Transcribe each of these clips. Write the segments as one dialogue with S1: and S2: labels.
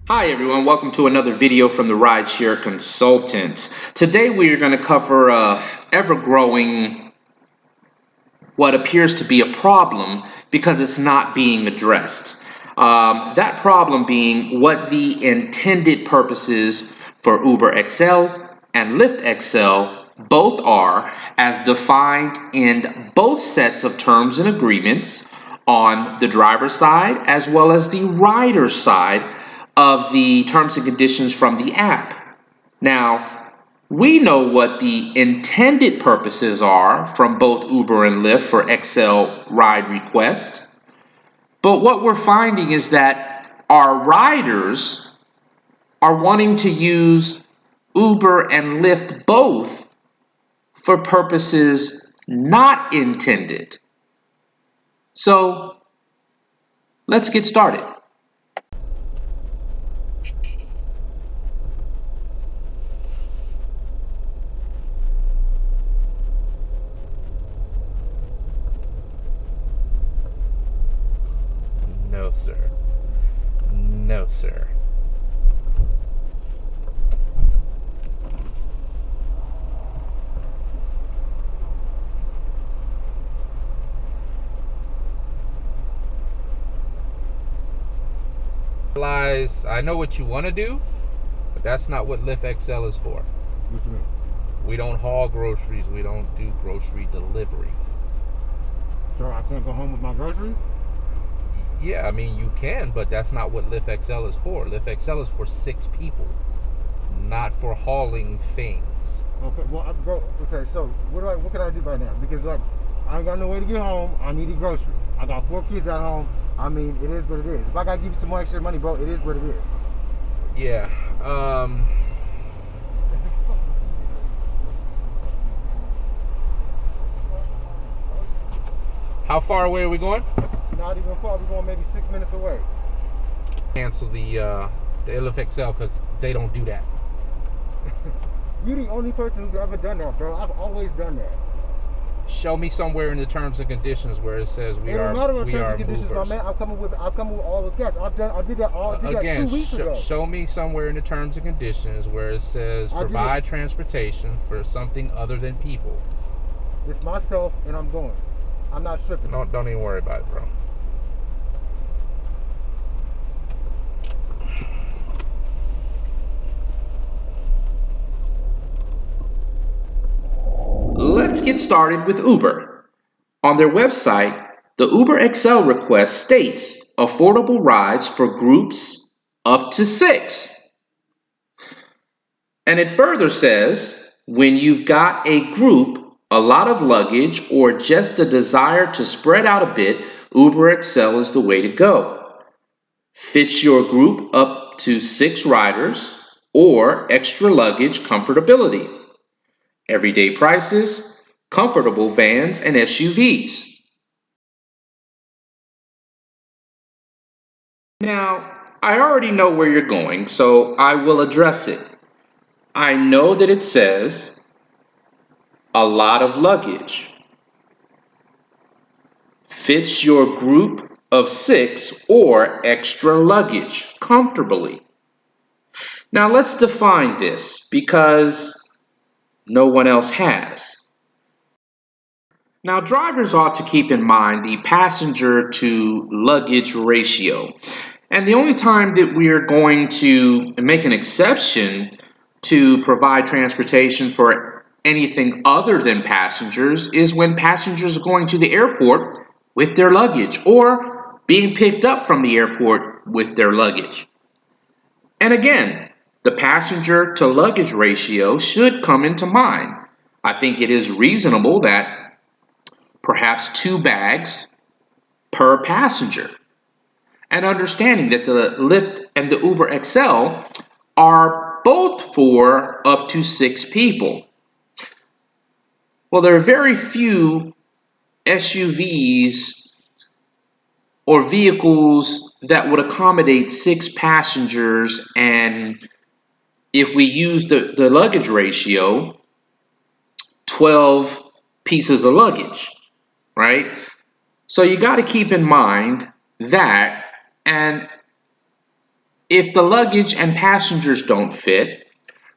S1: Hi everyone, welcome to another video from the Rideshare Consultant. Today we are going to cover ever-growing, what appears to be a problem because it's not being addressed. That problem being what the intended purposes for Uber XL and Lyft XL both are, as defined in both sets of terms and agreements on the driver's side as well as the rider's side of the terms and conditions from the app. Now, we know what the intended purposes are from both Uber and Lyft for XL ride request, but what we're finding is that our riders are wanting to use Uber and Lyft both for purposes not intended. So, let's get started.
S2: No, sir. No, sir. I know what you want to do, but that's not what Lyft XL is for.
S3: What you mean?
S2: We don't haul groceries. We don't do grocery delivery.
S3: So I can't go home with my groceries?
S2: Yeah, I mean, you can, but that's not what Lyft XL is for. Lyft XL is for 6 people, not for hauling things.
S3: Okay, well, bro, okay, so what can I do right now? Because, like, I ain't got no way to get home. I need a grocery. I got 4 kids at home. I mean, it is what it is. If I gotta give you some more extra money, bro, it is what it is.
S2: Yeah. How far away are we going?
S3: Not even far. We're going maybe 6 minutes away.
S2: Cancel the Lyft XL because they don't do that.
S3: You're the only person who's ever done that, bro. I've always done that.
S2: Show me somewhere in the terms and conditions where it says we are
S3: terms
S2: movers.
S3: and conditions, my man. I've come with all the cash. I did that 2 weeks ago.
S2: Show me somewhere in the terms and conditions where it says provide transportation for something other than people.
S3: It's myself and I'm going. I'm not tripping.
S2: Don't even worry about it, bro.
S1: Let's get started with Uber. On their website, the Uber XL request states affordable rides for groups up to 6. And it further says, when you've got a group, a lot of luggage, or just a desire to spread out a bit, Uber XL is the way to go. Fits your group up to 6 riders or extra luggage comfortability. Everyday prices, comfortable vans and SUVs. Now, I already know where you're going, so I will address it. I know that it says a lot of luggage. Fits your group of 6 or extra luggage comfortably. Now let's define this because no one else has. Now drivers ought to keep in mind the passenger to luggage ratio. And the only time that we are going to make an exception to provide transportation for anything other than passengers is when passengers are going to the airport with their luggage or being picked up from the airport with their luggage. And again, the passenger to luggage ratio should come into mind. I think it is reasonable that perhaps 2 bags per passenger. And understanding that the Lyft and the Uber XL are both for up to 6 people. Well, there are very few SUVs or vehicles that would accommodate 6 passengers, and if we use the luggage ratio, 12 pieces of luggage, right? So you got to keep in mind that, and If the luggage and passengers don't fit,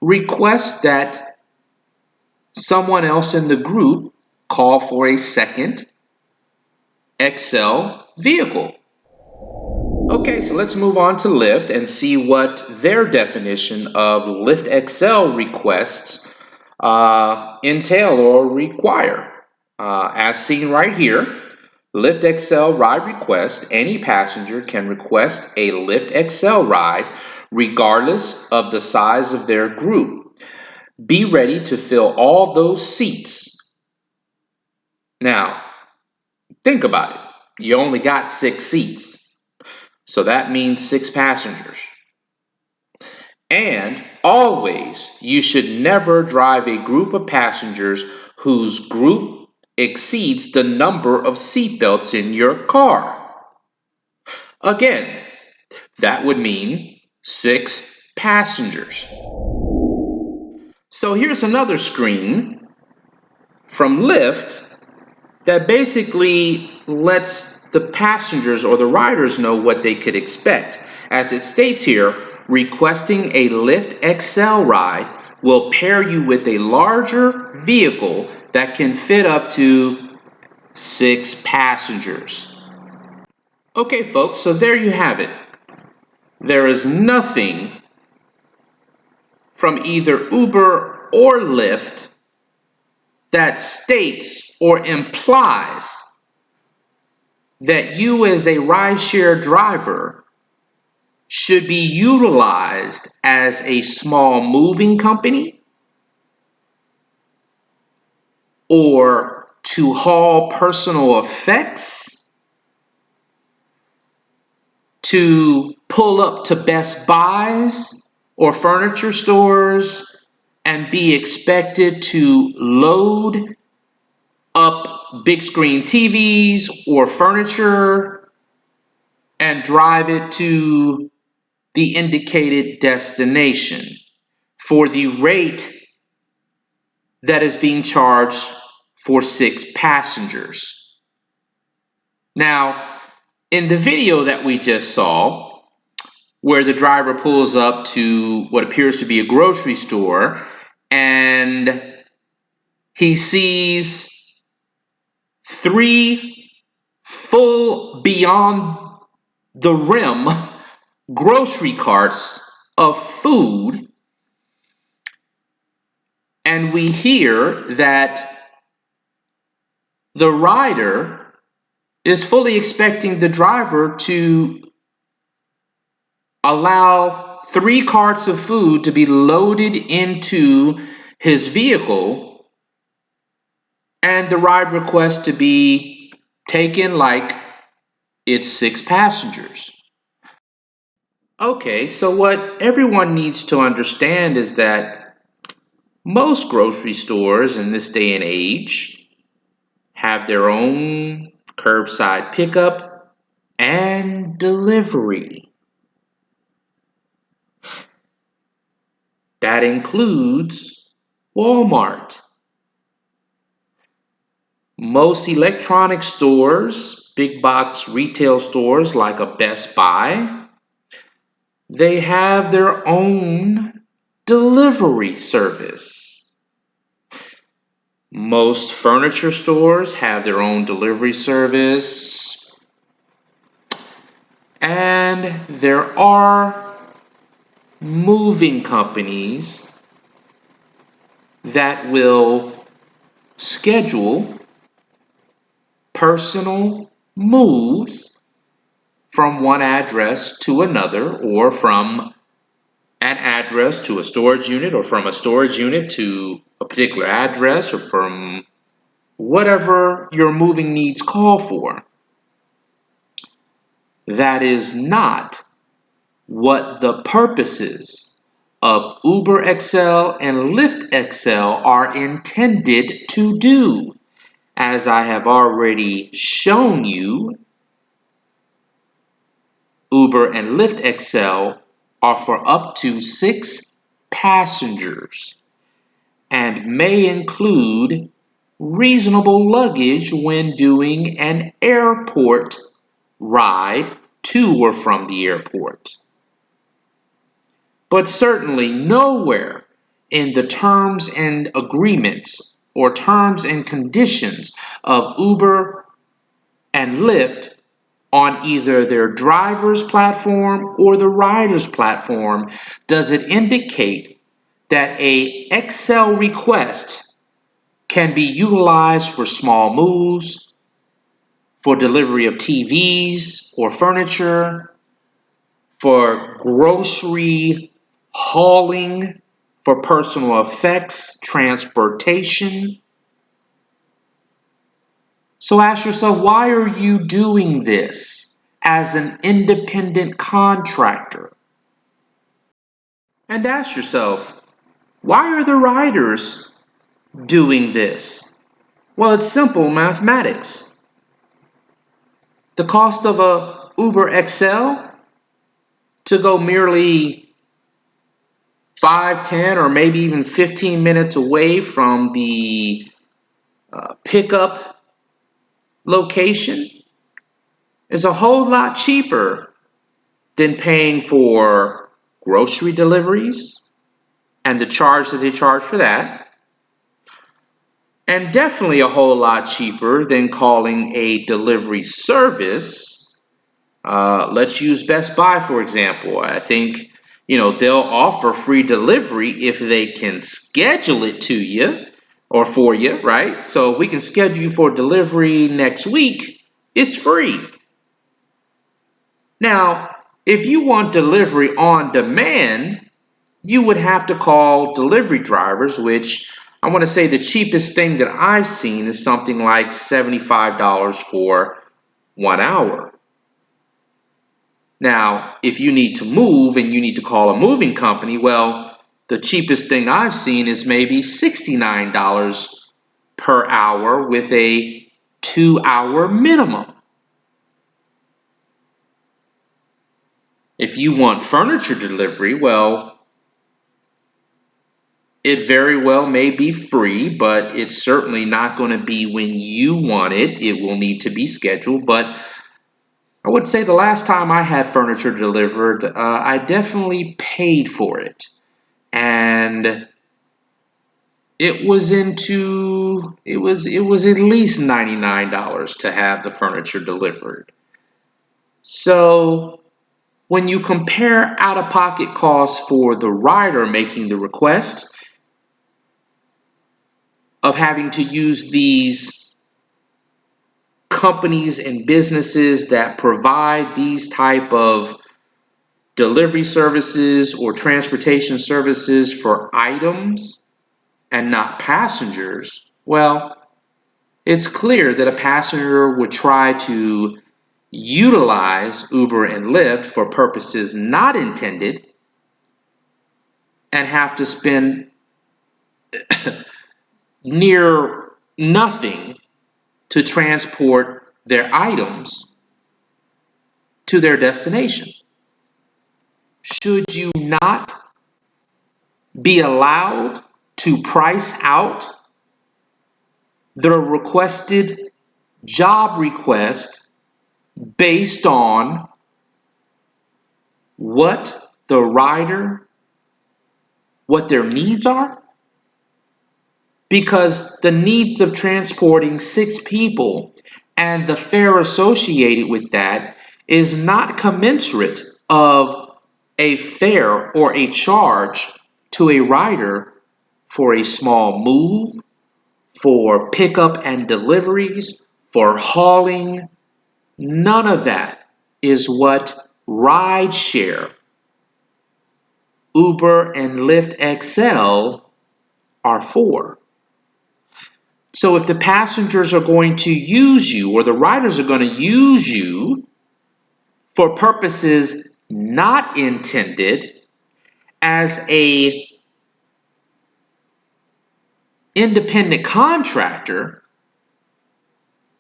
S1: request that someone else in the group call for a second XL vehicle. Okay, so let's move on to Lyft and see what their definition of Lyft XL requests entail or require. As seen right here, Lyft XL ride request, any passenger can request a Lyft XL ride regardless of the size of their group. Be ready to fill all those seats. Now, think about it. You only got 6 seats. So that means 6 passengers. And always, you should never drive a group of passengers whose group exceeds the number of seatbelts in your car. Again, that would mean 6 passengers. So here's another screen from Lyft that basically lets the passengers or the riders know what they could expect. As it states here, requesting a Lyft XL ride will pair you with a larger vehicle that can fit up to 6 passengers. Okay, folks, so there you have it. There is nothing from either Uber or Lyft that states or implies that you as a rideshare driver should be utilized as a small moving company or to haul personal effects, to pull up to Best Buys or furniture stores and be expected to load up big screen TVs or furniture and drive it to the indicated destination for the rate that is being charged for 6 passengers. Now, in the video that we just saw, where the driver pulls up to what appears to be a grocery store and he sees 3 full beyond the rim grocery carts of food, and we hear that the rider is fully expecting the driver to allow 3 carts of food to be loaded into his vehicle, and the ride request to be taken like it's 6 passengers. Okay, so what everyone needs to understand is that most grocery stores in this day and age have their own curbside pickup and delivery. That includes Walmart. Most electronic stores, big box retail stores like a Best Buy, they have their own delivery service. Most furniture stores have their own delivery service. And there are moving companies that will schedule personal moves from one address to another, or from an address to a storage unit, or from a storage unit to a particular address, or from whatever your moving needs call for. That is not what the purposes of Uber XL and Lyft XL are intended to do. As I have already shown you, Uber and Lyft XL are for up to 6 passengers and may include reasonable luggage when doing an airport ride to or from the airport. but certainly nowhere in the terms and agreements or terms and conditions of Uber and Lyft on either their driver's platform or the rider's platform does it indicate that a XL request can be utilized for small moves, for delivery of TVs or furniture, for grocery hauling, for personal effects, transportation. So ask yourself, why are you doing this as an independent contractor? And ask yourself, why are the riders doing this? Well, it's simple mathematics. The cost of a Uber XL to go merely 5, 10, or maybe even 15 minutes away from the pickup location is a whole lot cheaper than paying for grocery deliveries and the charge that they charge for that, and definitely a whole lot cheaper than calling a delivery service. Let's use Best Buy, for example. I think, they'll offer free delivery if they can schedule it to you or for you, right? So if we can schedule you for delivery next week, it's free. Now, if you want delivery on demand, you would have to call delivery drivers, which I want to say the cheapest thing that I've seen is something like $75 for 1 hour. Now, if you need to move and you need to call a moving company, well, the cheapest thing I've seen is maybe $69 per hour with a 2-hour minimum. If you want furniture delivery, well, it very well may be free, but it's certainly not going to be when you want it. It will need to be scheduled. But I would say the last time I had furniture delivered, I definitely paid for it. And it was at least $99 to have the furniture delivered. So when you compare out-of-pocket costs for the rider making the request of having to use these companies and businesses that provide these type of delivery services or transportation services for items and not passengers, well, it's clear that a passenger would try to utilize Uber and Lyft for purposes not intended and have to spend near nothing to transport their items to their destination. Should you not be allowed to price out the requested job request based on what the rider, what their needs are? Because the needs of transporting 6 people and the fare associated with that is not commensurate of a fare or a charge to a rider for a small move, for pickup and deliveries, for hauling. None of that is what Rideshare, Uber and Lyft XL are for. So if the passengers are going to use you or the riders are going to use you for purposes not intended as a independent contractor,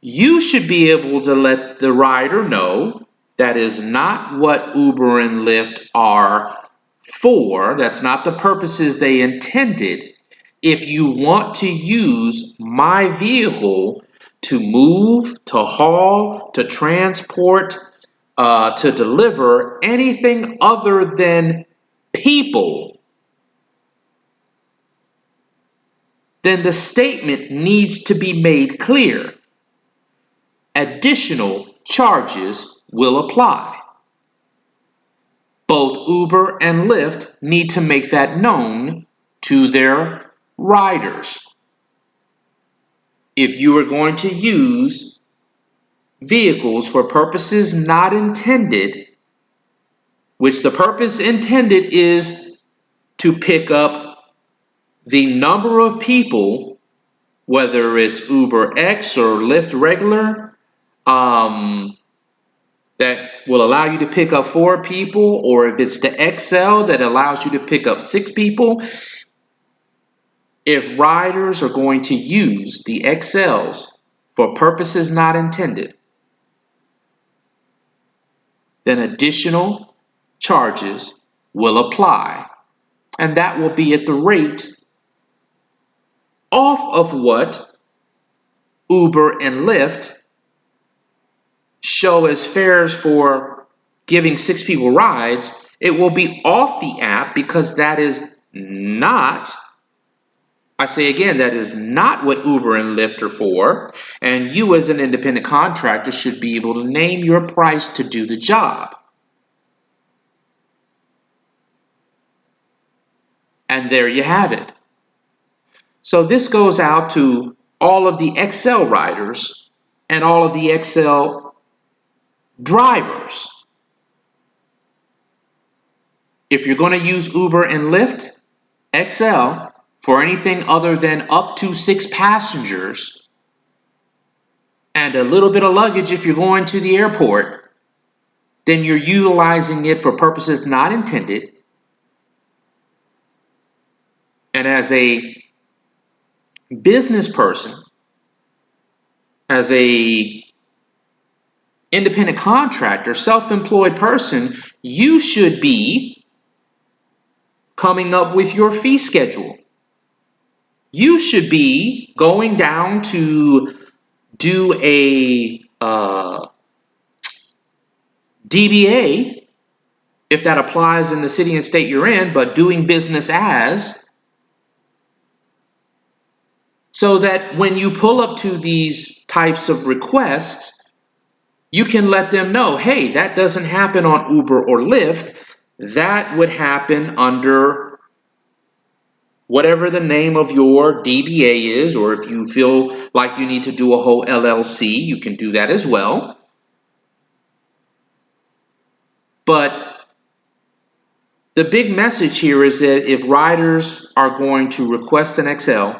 S1: you should be able to let the rider know that is not what Uber and Lyft are for. That's not the purposes they intended. If you want to use my vehicle to move, to haul, to transport, to deliver anything other than people, then the statement needs to be made clear. Additional charges will apply. Both Uber and Lyft need to make that known to their riders. If you are going to use vehicles for purposes not intended, which the purpose intended is to pick up the number of people, whether it's Uber X or Lyft regular, that will allow you to pick up 4 people, or if it's the XL that allows you to pick up 6 people. If riders are going to use the XLs for purposes not intended, then additional charges will apply, and that will be at the rate off of what Uber and Lyft show as fares for giving 6 people rides. It will be off the app because that is not, I say again, that is not what Uber and Lyft are for, and you as an independent contractor should be able to name your price to do the job. And there you have it. So this goes out to all of the XL riders and all of the XL drivers. If you're going to use Uber and Lyft XL for anything other than up to 6 passengers and a little bit of luggage if you're going to the airport, then you're utilizing it for purposes not intended. And as a business person, as a independent contractor, self-employed person, you should be coming up with your fee schedule. You should be going down to do a DBA, if that applies in the city and state you're in, but doing business as, so that when you pull up to these types of requests, you can let them know, hey, that doesn't happen on Uber or Lyft. That would happen under whatever the name of your DBA is, or if you feel like you need to do a whole LLC, you can do that as well. But the big message here is that if riders are going to request an XL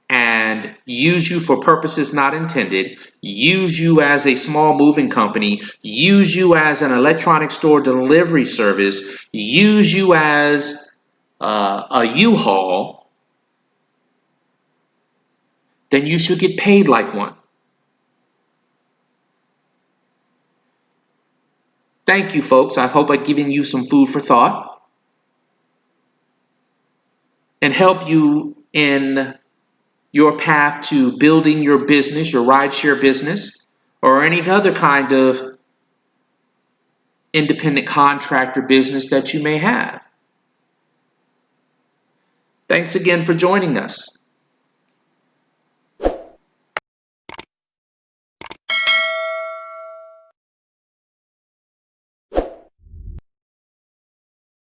S1: and use you for purposes not intended, use you as a small moving company, use you as an electronic store delivery service, use you as a U-Haul, then you should get paid like one. Thank you, folks. I hope I've given you some food for thought and help you in your path to building your business, your rideshare business, or any other kind of independent contractor business that you may have. Thanks again for joining us.